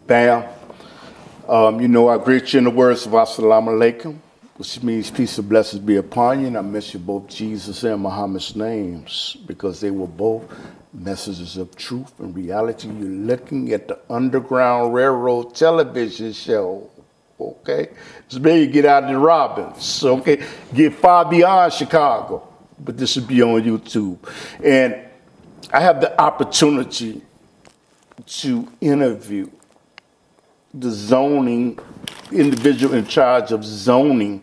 Bam. You know, I greet you in the words of Assalamu alaikum, which means peace and blessings be upon you. And I mention both Jesus and Muhammad's names because they were both messages of truth and reality. You're looking at the Underground Railroad television show. Okay? This may get out of the Robbins. Okay? Get far beyond Chicago. But this will be on YouTube. And I have the opportunity to interview the zoning individual in charge of zoning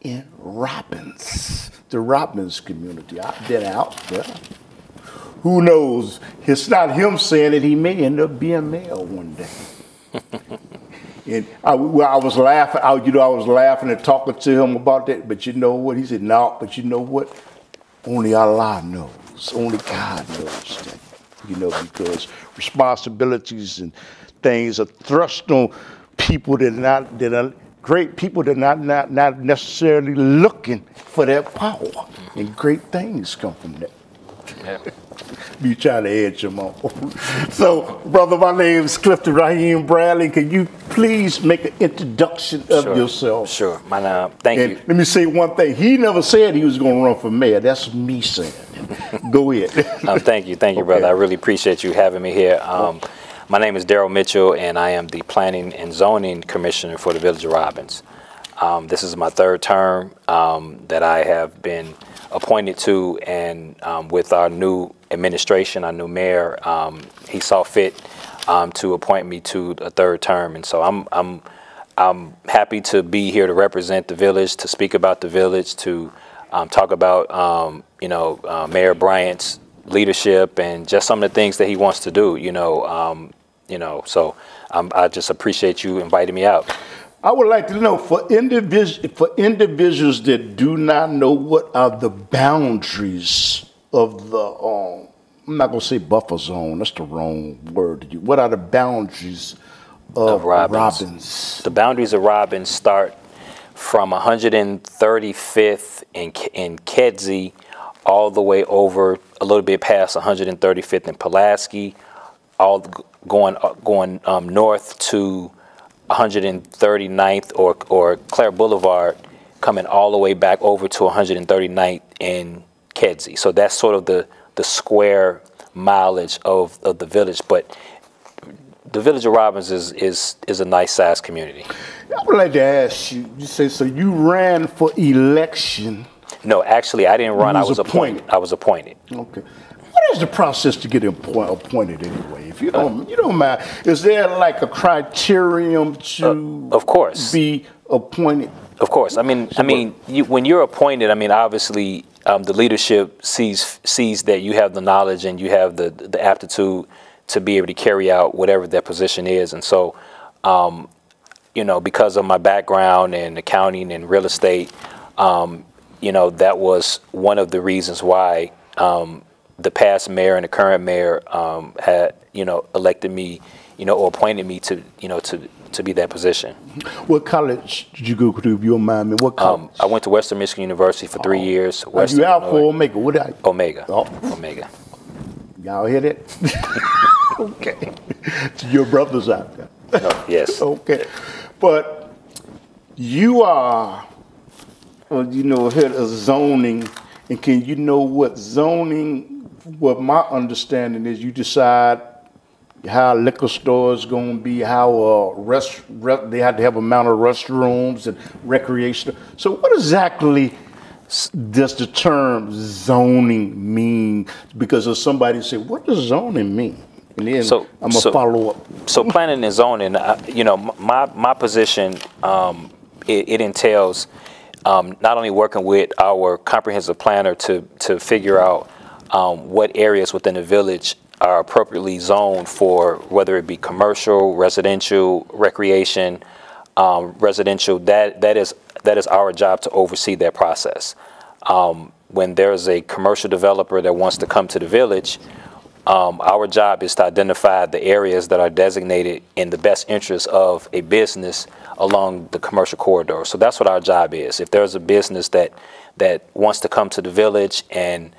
in Robbins, the Robbins community. I've been out there. Who knows? It's not him saying it. He may end up being mayor one day. And I was laughing. I was laughing and talking to him about that. But you know what? He said, "No." But you know what? Only Allah knows. Only God knows that. You know, because responsibilities and things are thrust on people that are great people that are not necessarily looking for that power, and great things come from that. Yeah. You trying to edge them on. So, brother, my name is Clifton Bradley. Can you please make an introduction of yourself? Sure. My name. Thank you. Let me say one thing. He never said he was going to run for mayor. That's me saying it. Go ahead. Thank you, brother. I really appreciate you having me here. My name is Darrell Mitchell, and I am the Planning and Zoning Commissioner for the Village of Robbins. This is my third term that I have been appointed to, and with our new administration, our new mayor, he saw fit to appoint me to a third term, and so I'm happy to be here to represent the village, to speak about the village, to talk about Mayor Bryant's leadership and just some of the things that he wants to do. So I just appreciate you inviting me out. I would like to know, for individuals that do not know, what are the boundaries of the, I'm not going to say buffer zone, that's the wrong word. What are the boundaries of Robbins? The boundaries of Robbins start from 135th in Kedzie all the way over a little bit past 135th in Pulaski, all going north to 139th or Clare Boulevard, coming all the way back over to 139th in Kedzie. So that's sort of the square mileage of the village. But the village of Robbins is a nice sized community. I would like to ask you, so you ran for election? No, actually I didn't run. I was appointed. Okay. What is the process to get appointed anyway? If you don't mind, is there like a criterion to of course be appointed? Of course. I mean, when you're appointed, I mean, obviously the leadership sees that you have the knowledge and you have the aptitude to be able to carry out whatever that position is, and so because of my background in accounting and real estate, that was one of the reasons why the past mayor and the current mayor had, elected me, or appointed me to be that position. What college did you go to, if you don't mind me? What college? I went to Western Michigan University for 3 years. Are you out for Omega? What are you? Omega. Oh. Omega. Y'all hear that? Okay. So your brother's out there. Yes. Okay. But you are, head of zoning, and can you know what zoning? What my understanding is, you decide how liquor stores going to be, how they have to have amount of restrooms and recreation. So what exactly does the term zoning mean? Because if somebody say, what does zoning mean? And then I'm going to follow up. So planning and zoning, my position, it entails not only working with our comprehensive planner to figure out what areas within the village are appropriately zoned for, whether it be commercial, residential, recreation, residential. That is our job to oversee that process. When there's a commercial developer that wants to come to the village, Our job is to identify the areas that are designated in the best interest of a business along the commercial corridor. So that's what our job is. If there's a business that wants to come to the village, and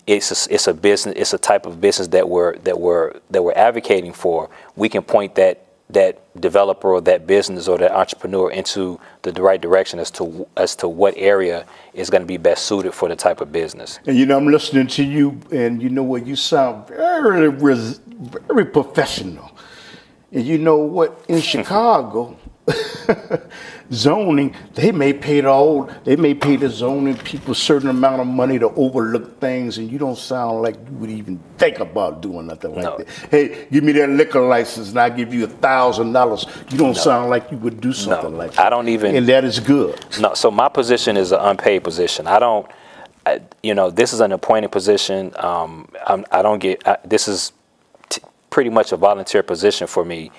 it's a type of business that we're advocating for, we can point that developer or that business or that entrepreneur into the right direction as to what area is going to be best suited for the type of business. And I'm listening to you, and what, you sound very professional. And you know what, in Chicago, zoning, they may pay the zoning people a certain amount of money to overlook things, and you don't sound like you would even think about doing nothing like that. Hey, give me that liquor license and I'll give you $1,000. You don't sound like you would do something like that. I don't even. And that is good. No, so my position is an unpaid position. This is an appointed position. This is pretty much a volunteer position for me.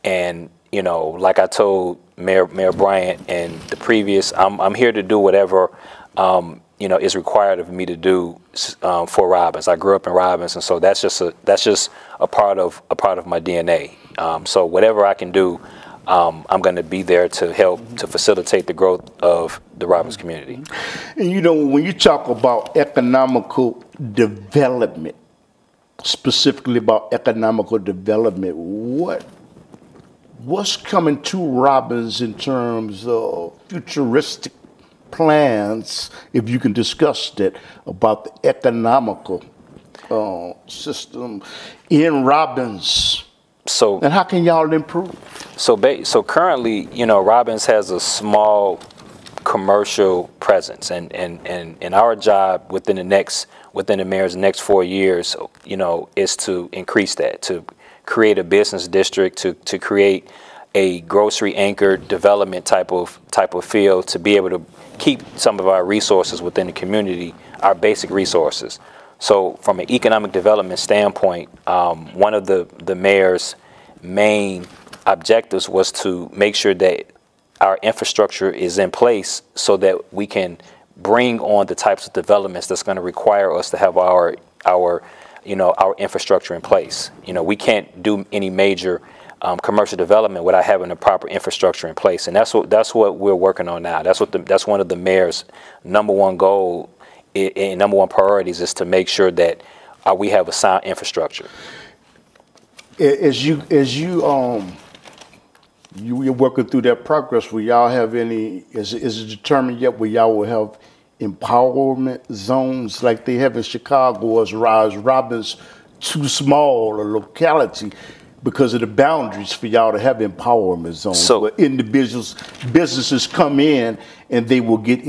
And, like I told Mayor Bryant and the previous, I'm here to do whatever, is required of me to do for Robbins. I grew up in Robbins, and so that's just a part of my DNA. So whatever I can do, I'm going to be there to help to facilitate the growth of the Robbins community. And when you talk about economical development, specifically about economical development, what's coming to Robbins in terms of futuristic plans, if you can discuss that, about the economical system in Robbins? And how can y'all improve? So currently, Robbins has a small commercial presence, and our job within the mayor's next 4 years, is to increase that, to create a business district, to create a grocery anchored development type of feel, to be able to keep some of our resources within the community, our basic resources. So from an economic development standpoint, one of the mayor's main objectives was to make sure that our infrastructure is in place so that we can bring on the types of developments that's going to require us to have our infrastructure in place. We can't do any major commercial development without having the proper infrastructure in place, and that's what we're working on now. That's one of the mayor's number one goal and number one priorities, is to make sure that we have a sound infrastructure. You're working through that progress, will y'all have any? Is it determined yet where y'all will have empowerment zones like they have in Chicago, or is Robbins too small a locality because of the boundaries for y'all to have empowerment zones where businesses come in and they will get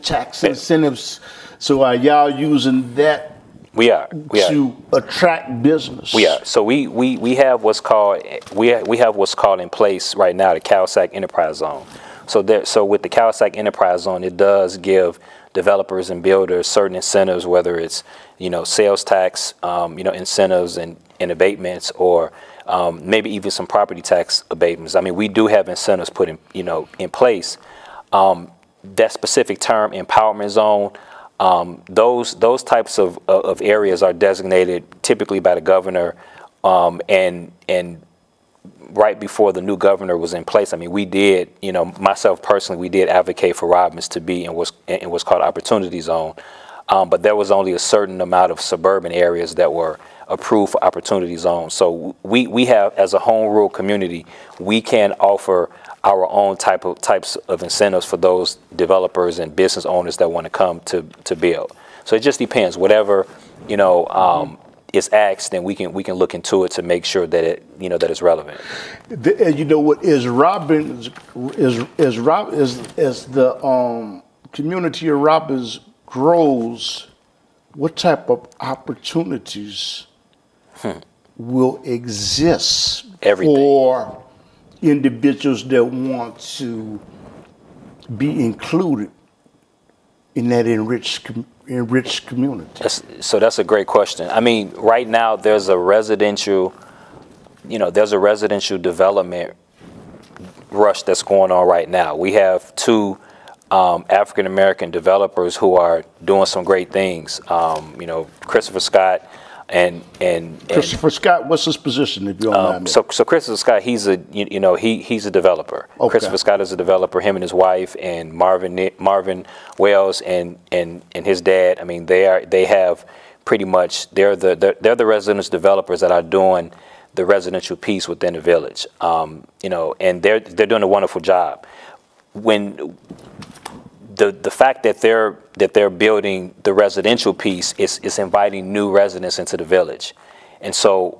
tax incentives? So are y'all using that? We are to attract business. We are. So we have what's called in place right now, the CalSAC Enterprise Zone. So with the CalSAC Enterprise Zone, it does give developers and builders certain incentives, whether it's sales tax incentives and abatements, or maybe even some property tax abatements. I mean, we do have incentives put in place. That specific term, empowerment zone, those types of areas are designated typically by the governor, and right before the new governor was in place, I mean, we did, myself personally, we did advocate for Robbins to be in what's called opportunity zone, but there was only a certain amount of suburban areas that were approved for opportunity zones. So we have, as a home rule community, we can offer our own types of incentives for those developers and business owners that want to come to build. So it just depends. Whatever is asked, then we can look into it to make sure that that it's relevant. What is Robbins as the community of Robbins grows, what type of opportunities will exist for individuals that want to be included in that enriched community? So that's a great question. I mean, right now there's a residential development rush that's going on right now. We have two African American developers who are doing some great things. Christopher Scott Christopher Scott, what's his position, if you don't mind me? So Christopher Scott, he's a he's a developer. Okay. Christopher Scott is a developer. Him and his wife and Marvin Wells and his dad. I mean, they have pretty much they're the residence developers that are doing the residential piece within the village. And they're doing a wonderful job. When the fact that they're building the residential piece is inviting new residents into the village, and so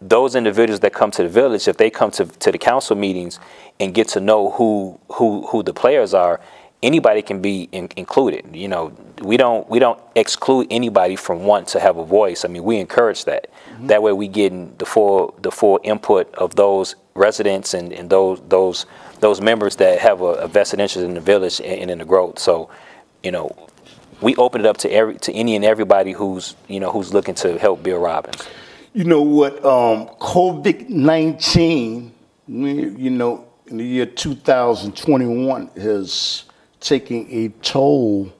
those individuals that come to the village, if they come to the council meetings and get to know who the players are, anybody can be included. We don't exclude anybody from wanting to have a voice. I mean, we encourage that. Mm-hmm. That way, we get the full input of those residents and those members that have a vested interest in the village and in the growth. So, we open it up to any and everybody who's looking to help build Robbins. You know what? COVID-19, in the year 2021 has taken a toll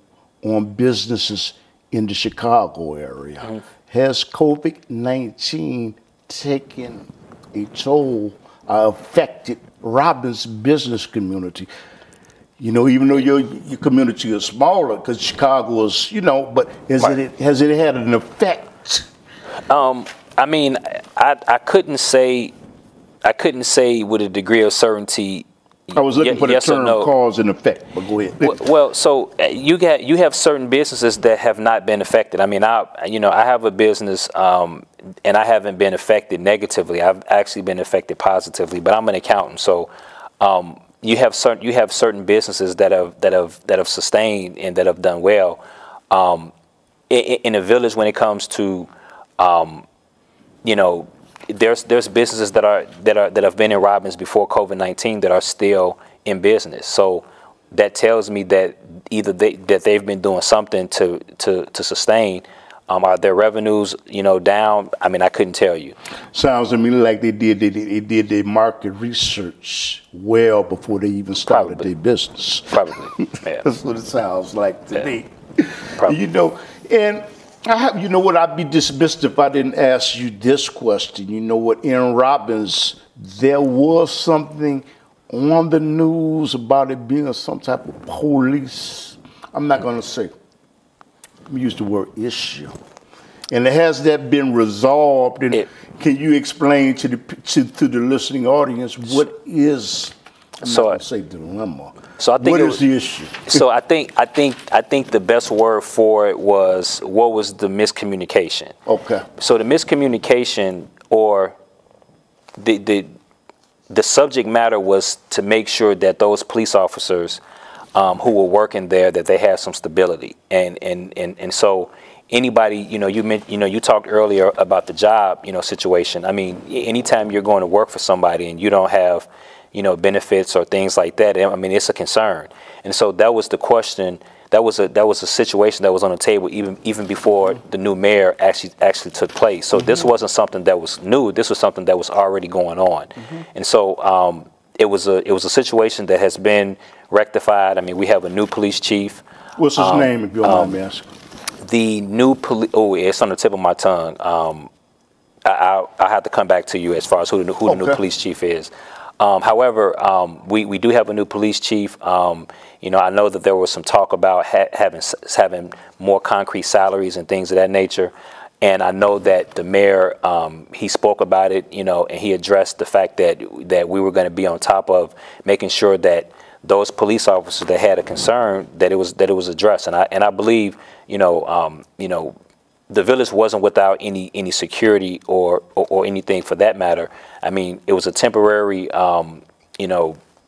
on businesses in the Chicago area. Mm-hmm. Has COVID-19 taken a toll, affected Robbins business community? Even though your community is smaller, because Chicago is, but has it had an effect? I mean, I couldn't say with a degree of certainty. I was looking for the term cause and effect, but go ahead. Well, so you have certain businesses that have not been affected. I mean, I have a business, and I haven't been affected negatively. I've actually been affected positively. But I'm an accountant, so you have certain businesses that have sustained and that have done well. In a village, when it comes to there's businesses that have been in Robbins before COVID-19 that are still in business. So that tells me that either they've been doing something to sustain. Are their revenues down? I mean, I couldn't tell you. Sounds to me like they did their market research well before they even started their business. Probably. Yeah. That's what it sounds like to me. Probably. And I'd be dismissed if I didn't ask you this question. In Robbins, there was something on the news about it being some type of police. I'm not going to say. Let me use the word issue. And has that been resolved? And can you explain to the listening audience what is? I'm not going to say dilemma. So I think what is the issue? So I think the best word for it was the miscommunication. Okay. So the miscommunication, or the subject matter, was to make sure that those police officers who were working there, that they had some stability, and so anybody, you talked earlier about the job, situation. I mean, anytime you're going to work for somebody and you don't have benefits or things like that, I mean, it's a concern. And so that was the question. That was a situation that was on the table even before the new mayor actually took place. So this wasn't something that was new. This was something that was already going on. And so it was a situation that has been rectified. I mean, we have a new police chief. What's his name, if you don't mind me asking? The new police. Oh, it's on the tip of my tongue. I'll have to come back to you as far as who the new police chief is. However, we do have a new police chief. I know that there was some talk about having more concrete salaries and things of that nature. And I know that the mayor, he spoke about it, and he addressed the fact that we were going to be on top of making sure that those police officers that had a concern, that it was addressed. And I believe, the village wasn't without any security or anything for that matter. I mean, it was a temporary,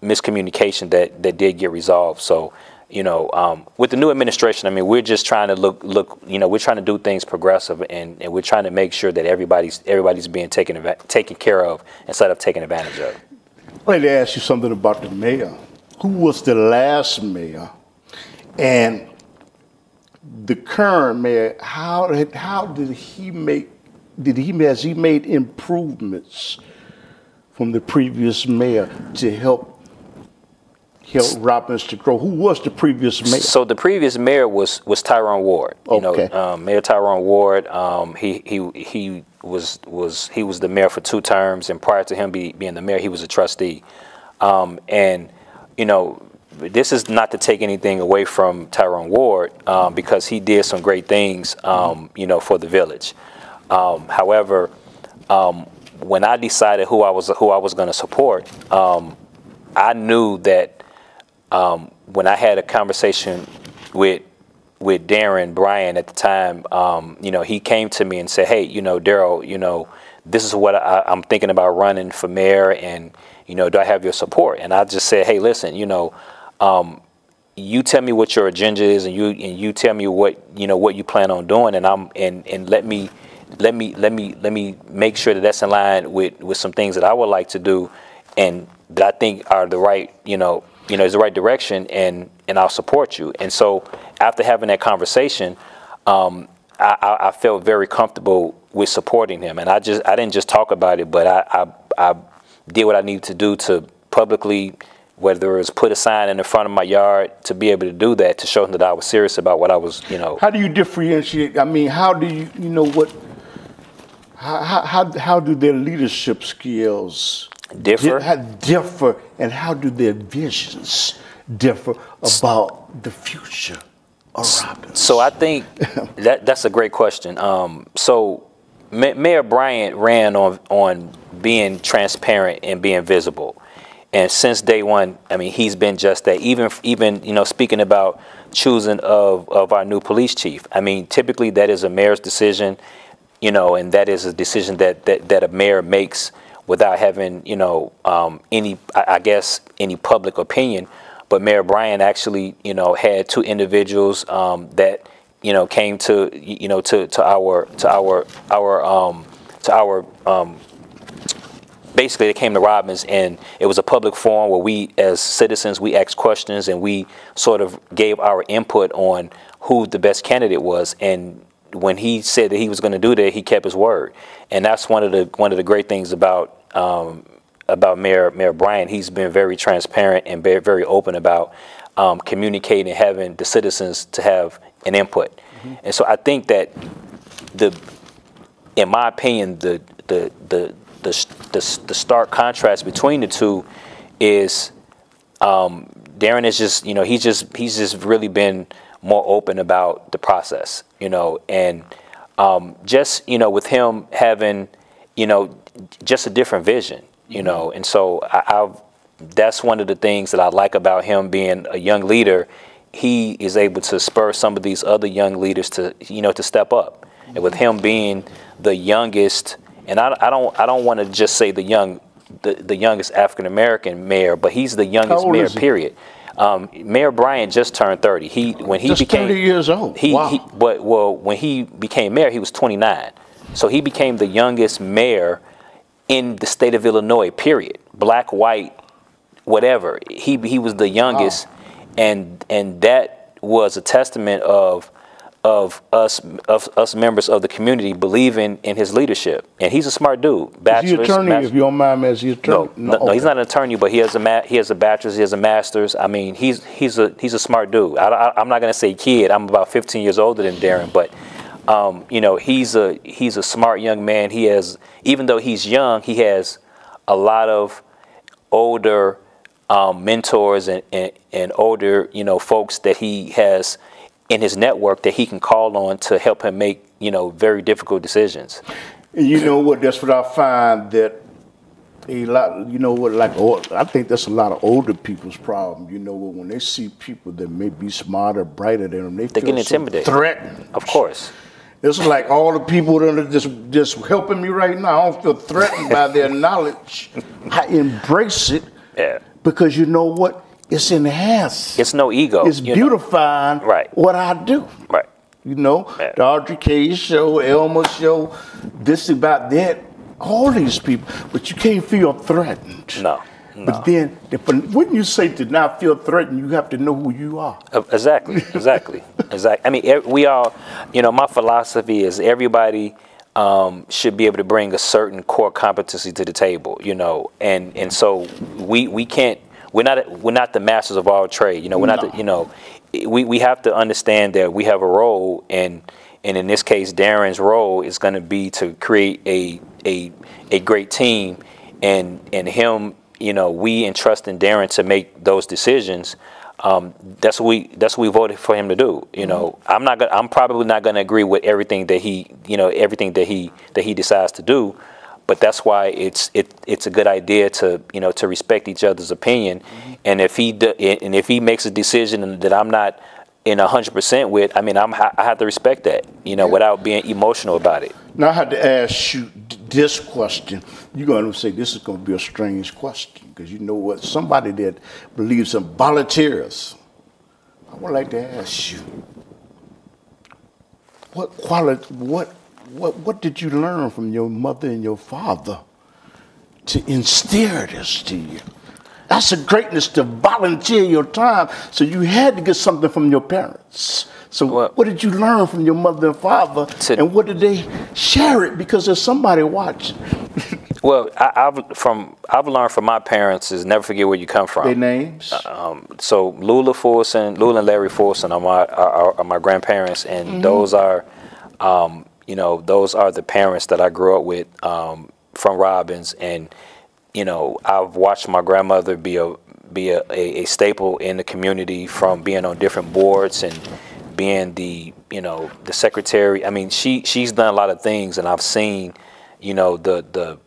miscommunication that did get resolved. So, with the new administration, I mean, we're just trying to look, we're trying to do things progressive, and we're trying to make sure that everybody's being taken care of instead of taken advantage of. I'd like to ask you something about the mayor. Who was the last mayor? And the current mayor, has he made improvements from the previous mayor to help helped Robbins to grow? Who was the previous mayor? So the previous mayor was Tyrone Ward. You know, Mayor Tyrone Ward. He was the mayor for 2 terms, and prior to him being the mayor, he was a trustee. And you know, this is not to take anything away from Tyrone Ward, because he did some great things, you know, for the village. However, when I decided who I was going to support, I knew that when I had a conversation with Darren Bryan at the time, you know, he came to me and said, "Hey, you know, Darrell, you know, this is what I'm thinking about running for mayor, and you know, do I have your support?" And I just said, "Hey, listen, you know, you tell me what your agenda is, and you tell me what you plan on doing, and let me make sure that that's in line with some things that I would like to do, and that I think are the right, is the right direction, and I'll support you." And so after having that conversation, I felt very comfortable with supporting him, and I didn't just talk about it, but I did what I needed to do to publicly, whether it was put a sign in the front of my yard, to be able to do that, to show him that I was serious about what I was, How do you differentiate? I mean, how do you, how do their leadership skills differ, and how do their visions differ about the future of Robbins? So I think that's a great question. So Mayor Bryant ran on being transparent and being visible. And since day one, I mean, he's been just that. Even speaking about choosing of our new police chief, I mean, typically that is a mayor's decision, and that is a decision that a mayor makes without having, any public opinion. But Mayor Bryan actually, had 2 individuals that, came to our basically, they came to Robbins, and it was a public forum where we, as citizens, we asked questions, and we sort of gave our input on who the best candidate was. And when he said that he was going to do that, he kept his word. And that's one of the great things about Mayor Bryan. He's been very transparent and very open about communicating and having the citizens to have an input. Mm-hmm. And so I think that in my opinion, the stark contrast between the two is Darren is just, he's just really been more open about the process, and just, with him having, just a different vision, and so that's one of the things that I like about him being a young leader. He is able to spur some of these other young leaders to, to step up. And with him being the youngest, and I don't want to just say the youngest African American mayor, but he's the youngest mayor. Period. Mayor Bryan just turned 30. When he became 30 years old. When he became mayor, he was 29. So he became the youngest mayor in the state of Illinois. Period. Black, white, whatever. He was the youngest, and that was a testament of us members of the community believing in his leadership. And he's a smart dude. Bachelor's, is he attorney? If you don't mind me, is he attorney? No, he's not an attorney, but he has a bachelor's, he has a master's. I mean, he's a smart dude. I'm not gonna say kid. I'm about 15 years older than Darren, but he's a smart young man. He has, even though he's young, he has a lot of older mentors and older folks that he has in his network that he can call on to help him make, very difficult decisions. And that's what I find, that a lot, I think that's a lot of older people's problem. When they see people that may be smarter, brighter than them, they feel get intimidated. Threatened. Of course. It's like all the people that are just helping me right now, I don't feel threatened by their knowledge. I embrace it. Yeah. Because you know what? It's enhanced. It's no ego. It's beautifying what I do. Right. The Audrey K show, Elmer show, this about that, all these people. But you can't feel threatened. No. But then, wouldn't you say to not feel threatened, you have to know who you are? Exactly. I mean, we all, my philosophy is everybody should be able to bring a certain core competency to the table, and so we can't we're not the masters of all trade. We're not we have to understand that we have a role, and in this case, Darren's role is going to be to create a great team, and him, we entrust in Darren to make those decisions. That's what we voted for him to do. I'm probably not going to agree with everything that he decides to do, but that's why it's a good idea to respect each other's opinion. And if he makes a decision that I'm not in 100% with, I have to respect that, without being emotional about it. Now I had to ask you this question. You're going to say this is going to be a strange question, because you know what? Somebody that believes in volunteers, I would like to ask you, what did you learn from your mother and your father to instill this to you? That's a greatness, to volunteer your time. So you had to get something from your parents. So what did you learn from your mother and father, and what did they share it? Because there's somebody watching. Well, I've learned from my parents is never forget where you come from. Their names? So Lula and Larry Forson are my grandparents, and those are the parents that I grew up with from Robbins, and I've watched my grandmother be a staple in the community, from being on different boards and being the secretary. She's done a lot of things, and I've seen the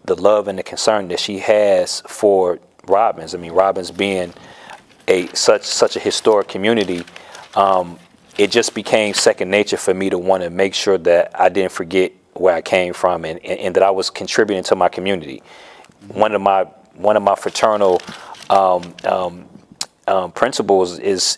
love and the concern that she has for Robbins. Robbins being such a historic community, it just became second nature for me to want to make sure that I didn't forget where I came from, and that I was contributing to my community. One of my fraternal principles is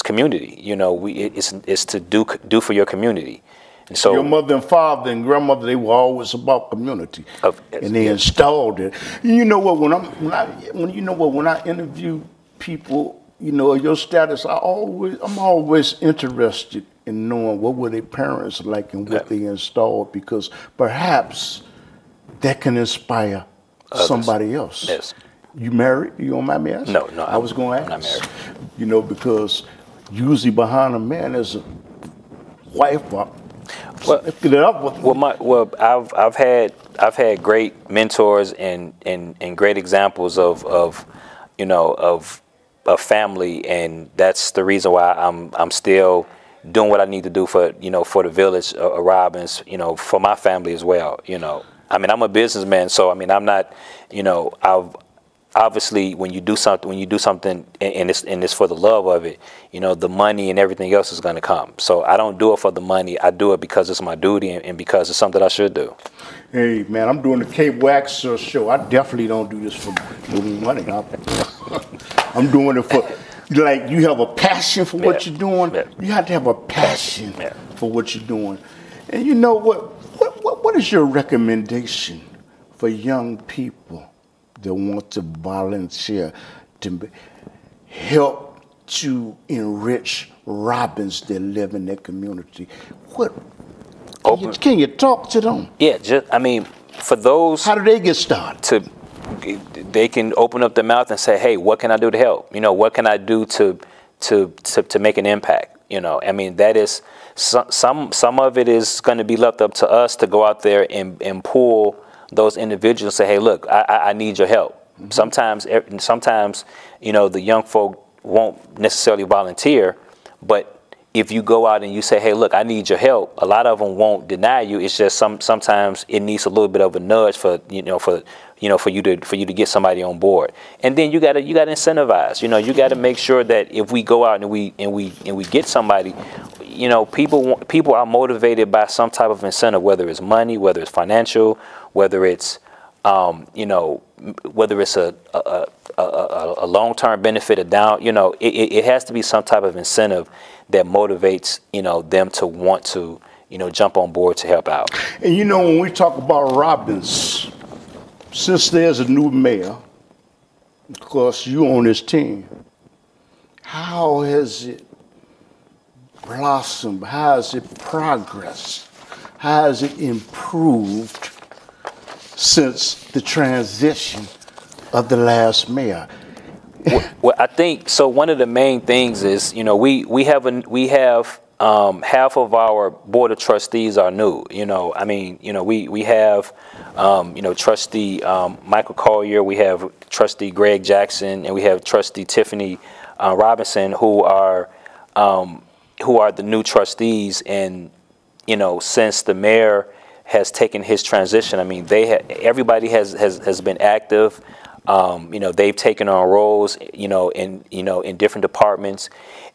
community. It's to do for your community. And so your mother and father and grandmother, they were always about community, and they installed it. You know what? When I interview people, your status, I'm always interested in knowing what were their parents like and what they installed, because perhaps that can inspire somebody else. Yes. You married? You don't mind me asking? No. I was going to I'm ask. not married. Because usually behind a man is a wife. I've had great mentors and great examples of family, and that's the reason why I'm still doing what I need to do for the village of Robbins, for my family as well. I'm a businessman, so I'm not, obviously when you do something and it's for the love of it, the money and everything else is going to come. So I don't do it for the money. I do it because it's my duty and because it's something I should do. Hey man, I'm doing the cable access show. I definitely don't do this for money. I'm doing it for, you have a passion for what you're doing. You have to have a passion for what you're doing. And you know what is your recommendation for young people that want to volunteer to help to enrich Robbins that live in their community? Can you talk to them? Yeah, for those, how do they get started? They can open up their mouth and say, "Hey, what can I do to help? What can I do to make an impact?" That is some of it is going to be left up to us to go out there and pull those individuals and say, "Hey, look, I need your help." Sometimes the young folk won't necessarily volunteer, but if you go out and you say, "Hey, look, I need your help," a lot of them won't deny you. It's just sometimes it needs a little bit of a nudge for you to get somebody on board. And then you got to incentivize. You got to make sure that if we go out and we get somebody, people are motivated by some type of incentive, whether it's money, whether it's financial, whether it's whether it's a long-term benefit, it has to be some type of incentive that motivates them to want to jump on board to help out. And when we talk about Robbins, since there's a new mayor, of course you on his team, how has it blossomed? How has it progressed? How has it improved since the transition of the last mayor? Well, I think so. One of the main things is, we have half of our board of trustees are new. We have trustee Michael Collier, we have trustee Greg Jackson, and we have trustee Tiffany Robinson, who are the new trustees. And since the mayor has taken his transition, everybody has been active. They've taken on roles, in different departments,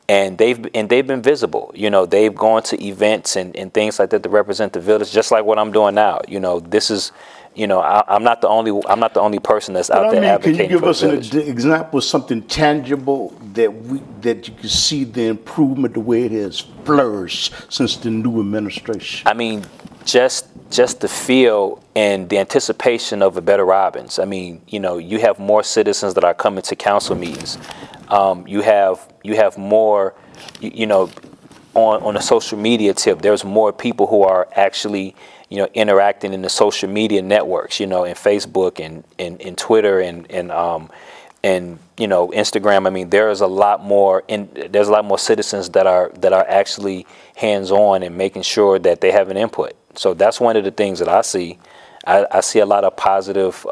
and they've been visible. They've gone to events and things like that to represent the village, just like what I'm doing now. This is, I'm not the only person that's out there advocating. Can you give us an example of something tangible that you can see the improvement, the way it has flourished since the new administration? Just the feel and the anticipation of a better Robbins. You have more citizens that are coming to council meetings. You have more, on a social media tip, there's more people who are actually, interacting in the social media networks, in Facebook and Twitter and Instagram. There's a lot more citizens that are actually hands-on and making sure that they have an input. So that's one of the things that I see. I see a lot of positive,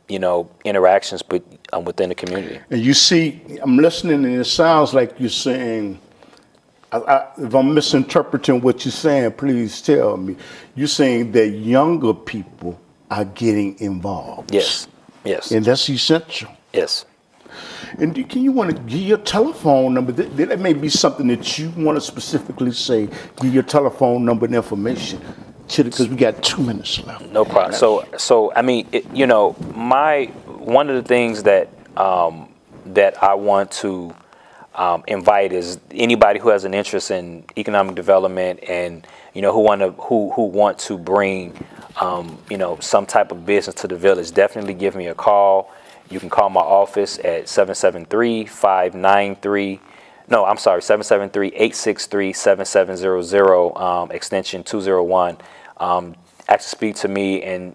interactions within the community. And you see, I'm listening, and it sounds like you're saying, if I'm misinterpreting what you're saying, please tell me. You're saying that younger people are getting involved. Yes. And that's essential. Yes. And can you want to give your telephone number? That may be something that you want to specifically say. Give your telephone number and information, because we got 2 minutes left. No problem. So one of the things that I want to invite is anybody who has an interest in economic development and who want to bring some type of business to the village. Definitely give me a call. You can call my office at 773-863-7700, extension 201. Actually speak to me, and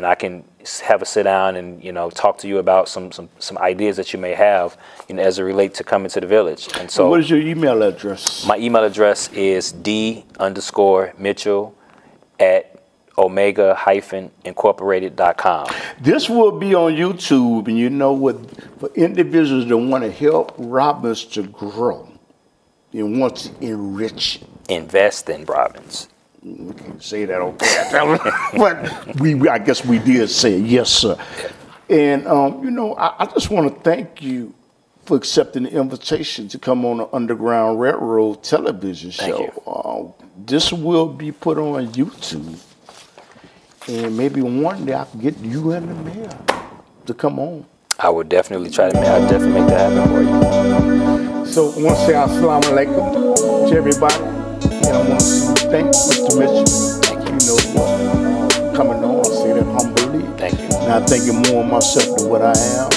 I can have a sit down and talk to you about some ideas that you may have as it relates to coming to the village. And so, what is your email address? My email address is d_Mitchell@omega-incorporated.com. This will be on YouTube, and for individuals that want to help Robbins to grow and want to enrich it. Invest in Robbins. We can't say that, okay? But I guess we did say it. Yes, sir. And I just want to thank you for accepting the invitation to come on the Underground Railroad television show. Thank you. This will be put on YouTube, and maybe one day I can get you and the mayor to come on. I would definitely try to. I'll definitely make that happen for you. So I want to say assalamu alaikum to everybody. And I want to thank Mr. Mitchell. Thank you. Coming on, I say that humbly. Thank you. Now I'm thinking more of myself than what I am.